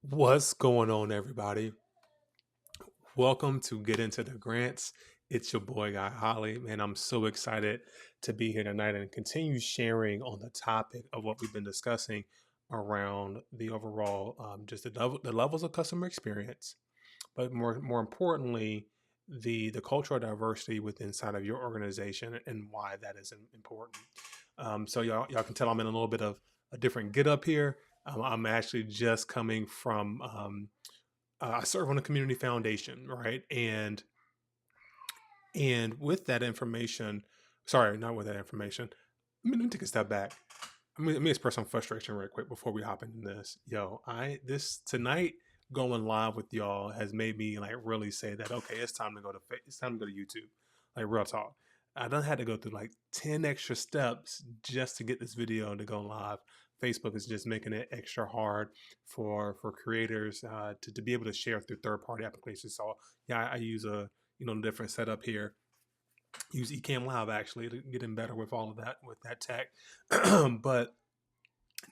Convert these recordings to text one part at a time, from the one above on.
What's going on, everybody? Welcome to Get Into the Grants. It's your boy, Guy Holly. Man, I'm so excited to be here tonight and continue sharing on the topic of what we've been discussing around the overall, just the levels of customer experience, but more importantly, the cultural diversity within inside of your organization and why that is important. So y'all can tell I'm in a little bit of a different get up here. I'm actually just coming from I serve on a community foundation, right? And with that information, sorry, not with that information. Let me take a step back. Let me express some frustration real quick before we hop into this. Yo, I this tonight going live with y'all has made me like really say that okay, it's time to go to YouTube. Like real talk. I done had to go through like 10 extra steps just to get this video to go live. Facebook is just making it extra hard for creators to be able to share through third party applications. So yeah, I use a different setup here. Use Ecamm Live actually to get in better with all of that with that tech. But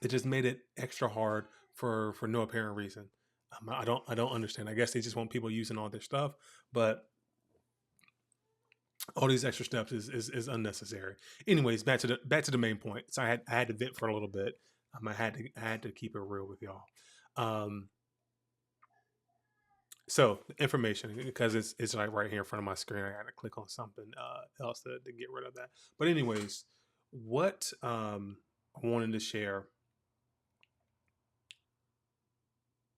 it just made it extra hard for no apparent reason. I don't understand. I guess they just want people using all their stuff, but all these extra steps is unnecessary. Anyways, back to the main point. So I had to vent for a little bit. I had to keep it real with y'all. Um, so information, because it's like right here in front of my screen. I got to click on something else to get rid of that. But anyways, what I wanted to share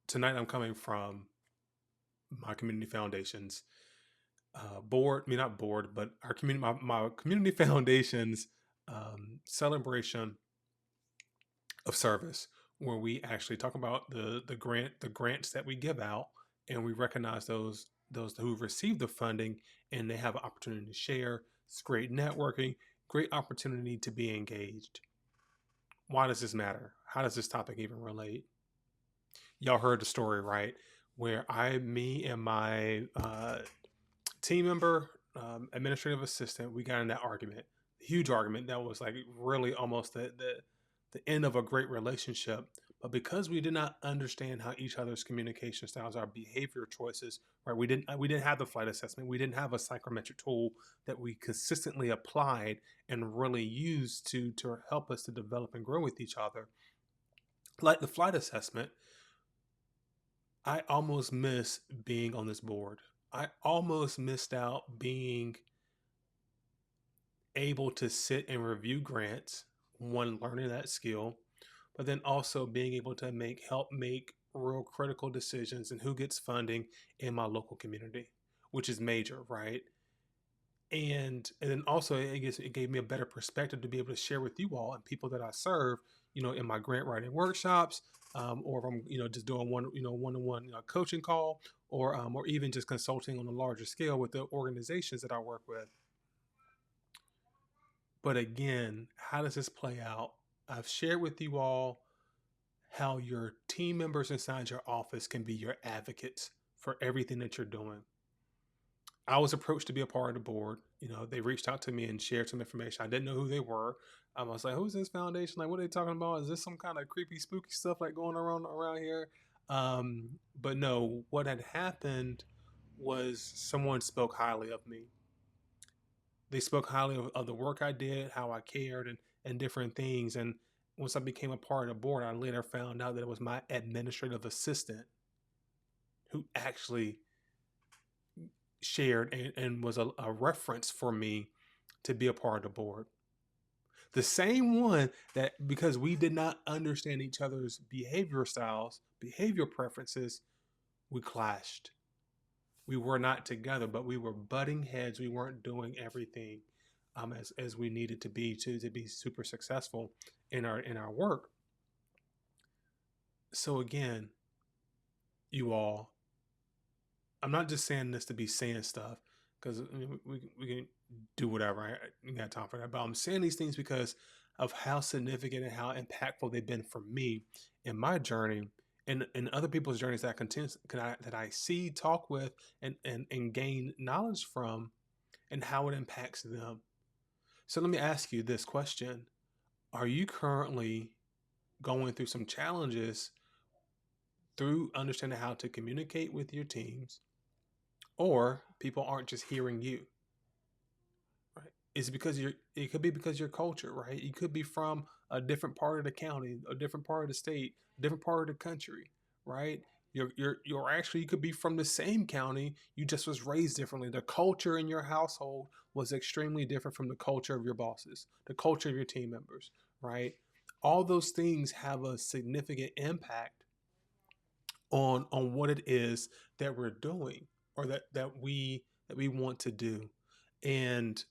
tonight, I'm coming from my community foundations board. I mean, not board, but our community, my community foundations celebration of service, where we actually talk about the grants that we give out, and we recognize those who receive the funding, and they have an opportunity to share. It's great networking, great opportunity to be engaged. Why does this matter? How does this topic even relate? Y'all heard the story, right? Where me and my team member, administrative assistant, we got in that argument, huge argument that was like really almost the end of a great relationship. But because we did not understand how each other's communication styles, our behavior choices, right? We didn't have the flight assessment. We didn't have a psychometric tool that we consistently applied and really used to help us to develop and grow with each other. Like the flight assessment, I almost miss being on this board. I almost missed out being able to sit and review grants, one, learning that skill, but then also being able to help make real critical decisions and who gets funding in my local community, which is major, right? And then also it gave me a better perspective to be able to share with you all and people that I serve, in my grant writing workshops, or if I'm just doing one-on-one coaching call, or even just consulting on a larger scale with the organizations that I work with. But again, how does this play out? I've shared with you all how your team members inside your office can be your advocates for everything that you're doing. I was approached to be a part of the board. They reached out to me and shared some information. I didn't know who they were. I was like, "Who's this foundation? Like, what are they talking about? Is this some kind of creepy, spooky stuff like going around here?" But no, what had happened was someone spoke highly of me. They spoke highly of the work I did, how I cared, and different things. And once I became a part of the board, I later found out that it was my administrative assistant who actually shared and was a reference for me to be a part of the board. The same one that, because we did not understand each other's behavior styles, behavior preferences, we clashed. We were not together, but we were butting heads. We weren't doing everything as we needed to be super successful in our work. So again, you all, I'm not just saying this to be saying stuff, because we can do whatever. I got time for that. But I'm saying these things because of how significant and how impactful they've been for me in my journey, and other people's journeys that that I see, talk with, and gain knowledge from, and how it impacts them. So let me ask you this question: are you currently going through some challenges through understanding how to communicate with your teams, or people aren't just hearing you, right? It's because you're, it could be because your culture, right? You could be from a different part of the county, a different part of the state, a different part of the country, right? You're actually, you could be from the same county, you just was raised differently. The culture in your household was extremely different from the culture of your bosses, the culture of your team members, right? All those things have a significant impact on what it is that we're doing, or that we want to do. And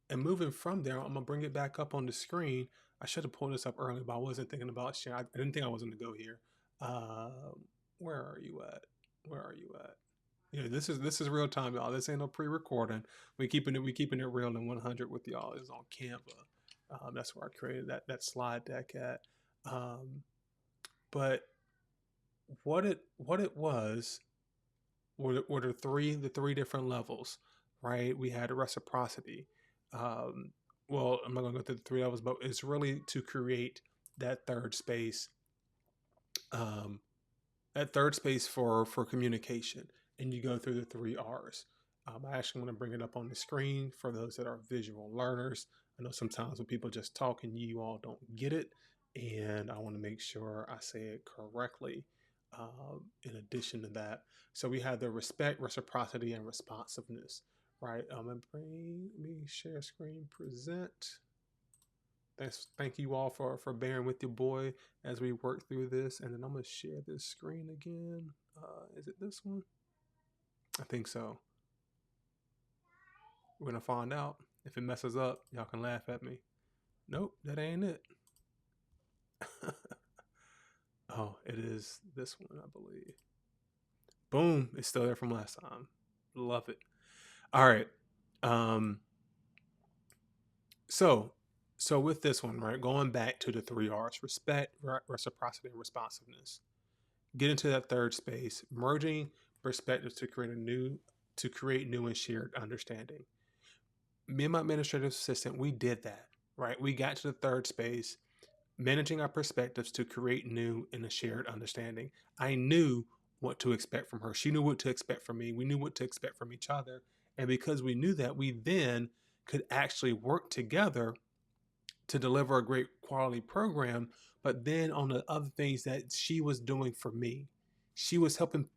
and moving from there, I'm gonna bring it back up on the screen. I should have pulled this up earlier, but I wasn't thinking about sharing. I didn't think I was going to go here. uh, where are you at? Where are you at? This is real time, y'all. This ain't no pre-recording. We keeping it real and 100 with y'all. Is on Canva. That's where I created that slide deck at. Um, but what it was were the three different levels, right? We had a reciprocity. Um, well, I'm not going to go through the three levels, but it's really to create that third space, um, for communication, and you go through the three R's. I actually want to bring it up on the screen for those that are visual learners. I know sometimes when people just talk and you all don't get it, and I want to make sure I say it correctly. In addition to that, so we have the respect, reciprocity, and responsiveness, right? Let me share screen, present. Thank you all for bearing with your boy as we work through this. And then I'm gonna share this screen again. Is it this one? I think so. We're gonna find out. If it messes up, y'all can laugh at me. Nope, that ain't it. Oh, it is this one, I believe. Boom, it's still there from last time. Love it. All right. Um, so so with this one, right, going back to the three R's: respect, reciprocity, and responsiveness. Get into that third space, merging perspectives to create new and shared understanding. Me and my administrative assistant, we did that, right? We got to the third space, managing our perspectives to create new and a shared understanding. I knew what to expect from her. She knew what to expect from me. We knew what to expect from each other. And because we knew that, we then could actually work together to deliver a great quality program. But then on the other things that she was doing for me, she was helping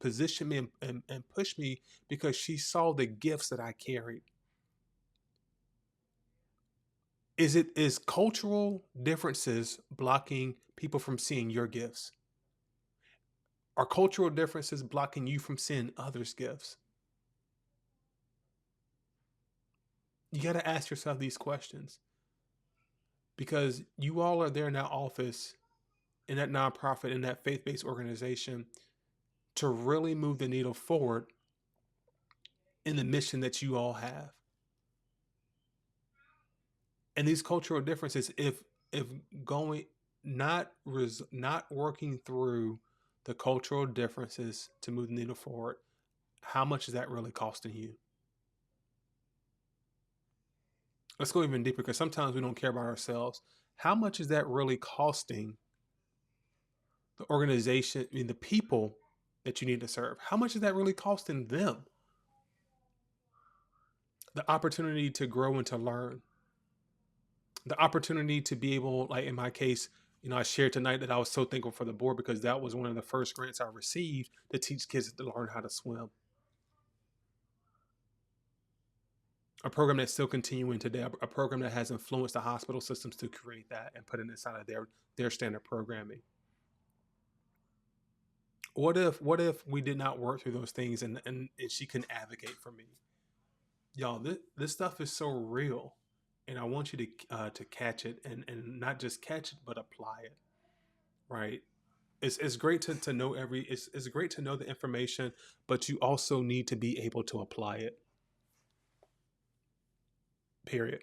position me, and push me, because she saw the gifts that I carried. Is cultural differences blocking people from seeing your gifts? Are cultural differences blocking you from seeing others' gifts? You got to ask yourself these questions, because you all are there in that office, in that nonprofit, in that faith-based organization, to really move the needle forward in the mission that you all have. And these cultural differences, if going not working through the cultural differences to move the needle forward, how much is that really costing you? Let's go even deeper, because sometimes we don't care about ourselves. How much is that really costing the organization, I mean, the people that you need to serve? How much is that really costing them? The opportunity to grow and to learn, the opportunity to be able, like in my case, I shared tonight that I was so thankful for the board, because that was one of the first grants I received to teach kids to learn how to swim. A program that's still continuing today, a program that has influenced the hospital systems to create that and put it inside of their standard programming. What if we did not work through those things, and she can advocate for me? Y'all, this stuff is so real, and I want you to catch it, and not just catch it, but apply it, right? It's great to know it's great to know the information, but you also need to be able to apply it. Period.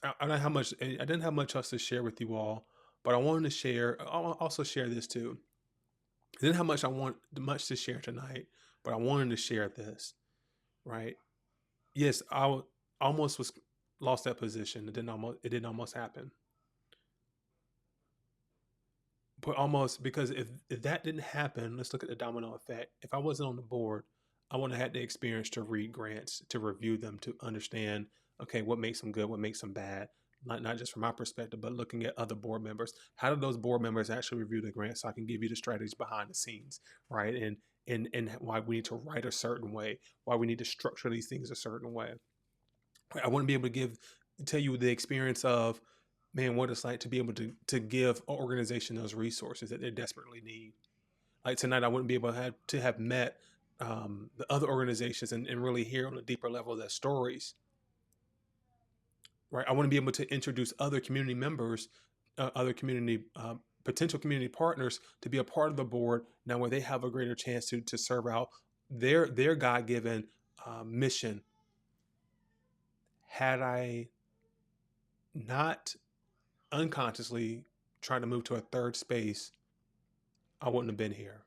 I didn't have much else to share with you all, but I wanted to share. I'll also share this too. I didn't have much to share tonight, but I wanted to share this. Right? Yes, almost was lost that position. It didn't almost happen. but almost because if that didn't happen, let's look at the domino effect. If I wasn't on the board, I wouldn't have had the experience to read grants, to review them, to understand, okay, what makes them good, what makes them bad. Not just from my perspective, but looking at other board members. How do those board members actually review the grant so I can give you the strategies behind the scenes, right? And why we need to write a certain way, why we need to structure these things a certain way. I wouldn't be able to tell you the experience of, man, what it's like to be able to give an organization those resources that they desperately need. Like tonight, I wouldn't be able to have met the other organizations and really hear on a deeper level their stories, right? I wouldn't be able to introduce other community members, other community potential community partners to be a part of the board now, where they have a greater chance to serve out their God given mission. Had I not unconsciously trying to move to a third space, I wouldn't have been here.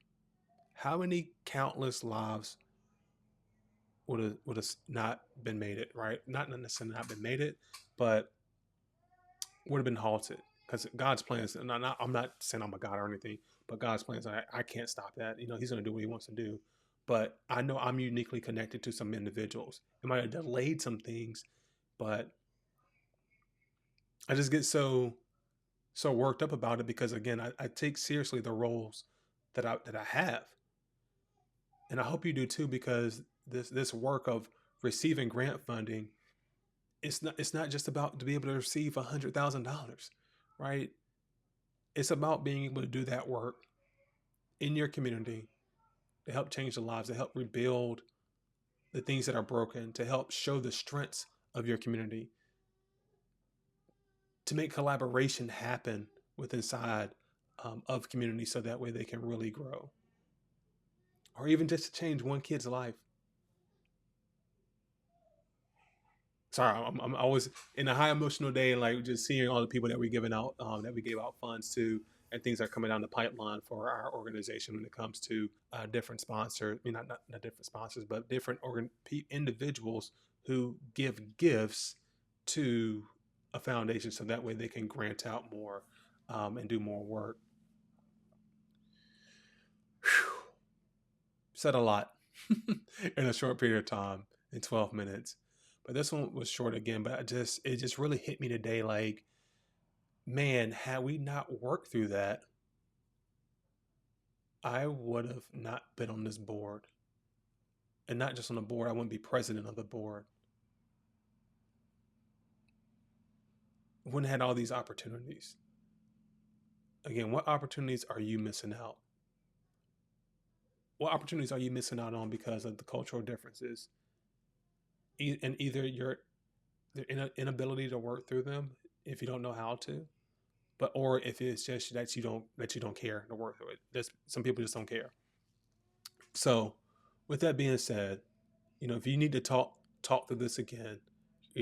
How many countless lives would have not been made it, right? Not necessarily not been made it, but would have been halted because God's plans. And I'm not saying I'm a God or anything, but God's plans. I can't stop that. He's going to do what He wants to do. But I know I'm uniquely connected to some individuals. It might have delayed some things, but I just get so worked up about it because again, I take seriously the roles that I have, and I hope you do too because this work of receiving grant funding, it's not just about to be able to receive $100,000, right? It's about being able to do that work in your community to help change the lives, to help rebuild the things that are broken, to help show the strengths of your community, to make collaboration happen with inside of community so that way they can really grow, or even just to change one kid's life. Sorry, I'm always in a high emotional day, and like just seeing all the people that we giving out, that we gave out funds to, and things that are coming down the pipeline for our organization when it comes to different sponsors. I mean, not different sponsors, but different individuals who give gifts to a foundation, so that way they can grant out more and do more work. Whew. Said a lot in a short period of time, in 12 minutes. But this one was short again, but it just really hit me today. Like, man, had we not worked through that, I would have not been on this board. And not just on the board, I wouldn't be president of the board. I wouldn't have had all these opportunities. Again, what opportunities are you missing out? What opportunities are you missing out on because of the cultural differences? And either your inability to work through them if you don't know how to, but or if it's just that you don't care to work through it. There's some people just don't care. So, with that being said, if you need to talk through this again,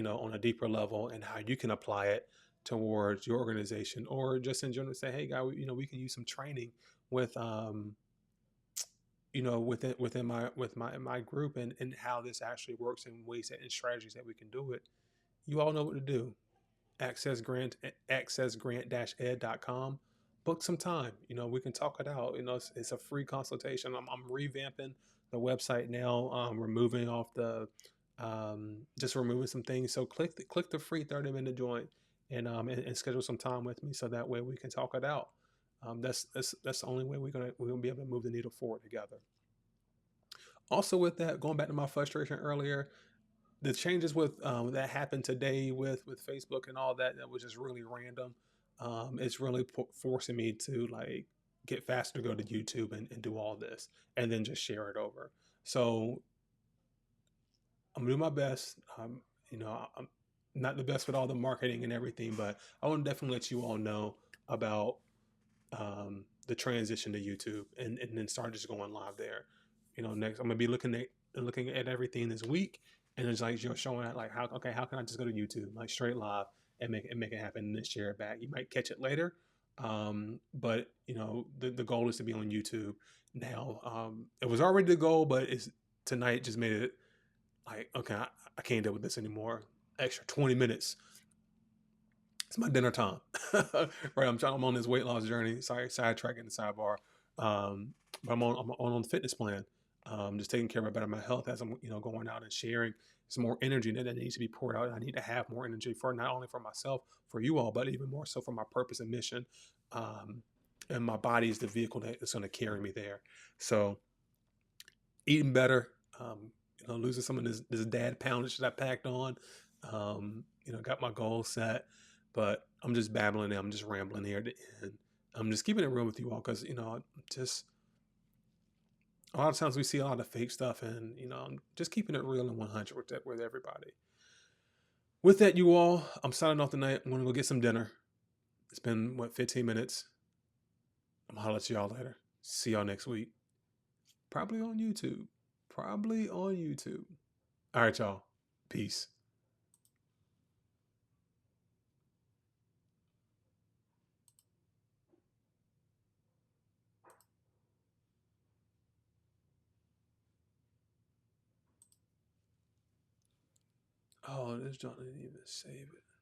on a deeper level and how you can apply it towards your organization or just in general, say, hey, guy, we can use some training with within my group and how this actually works and ways and strategies that we can do it. You all know what to do. accessgrant-ed.com. Book some time. We can talk it out. It's a free consultation. I'm revamping the website now. Removing off just removing some things. So click the free 30-minute joint and schedule some time with me so that way we can talk it out. That's the only way we're gonna be able to move the needle forward together. Also, with that, going back to my frustration earlier, the changes with that happened today with Facebook and all that was just really random. It's really forcing me to like get faster to go to YouTube and do all this and then just share it over. So I'm gonna do my best. I'm not the best with all the marketing and everything, but I want to definitely let you all know about the transition to YouTube and then start just going live there. Next I'm gonna be looking at everything this week, and it's like you're showing that like how can I just go to YouTube like straight live and make it happen and then share it back. You might catch it later, but the goal is to be on YouTube now. It was already the goal, but it's tonight just made it like okay, I can't deal with this anymore. Extra 20 minutes it's my dinner time. Right, I'm on this weight loss journey. Sorry, sidetracking the sidebar. But I'm on a fitness plan. Just taking care of better my health as I'm going out and sharing some more energy that needs to be poured out. I need to have more energy for not only for myself, for you all, but even more so for my purpose and mission. Um, and my body is the vehicle that's going to carry me there. So eating better, losing some of this dad poundage that I packed on. Got my goals set, but I'm just babbling and I'm just rambling here at the end. I'm just keeping it real with you all because, just a lot of times we see a lot of fake stuff and, I'm just keeping it real and 100 with everybody. With that, you all, I'm signing off tonight. I'm going to go get some dinner. It's been, 15 minutes. I'm going to holler at y'all later. See y'all next week. Probably on YouTube. Probably on YouTube. All right, y'all. Peace. Oh, this joint didn't even save it.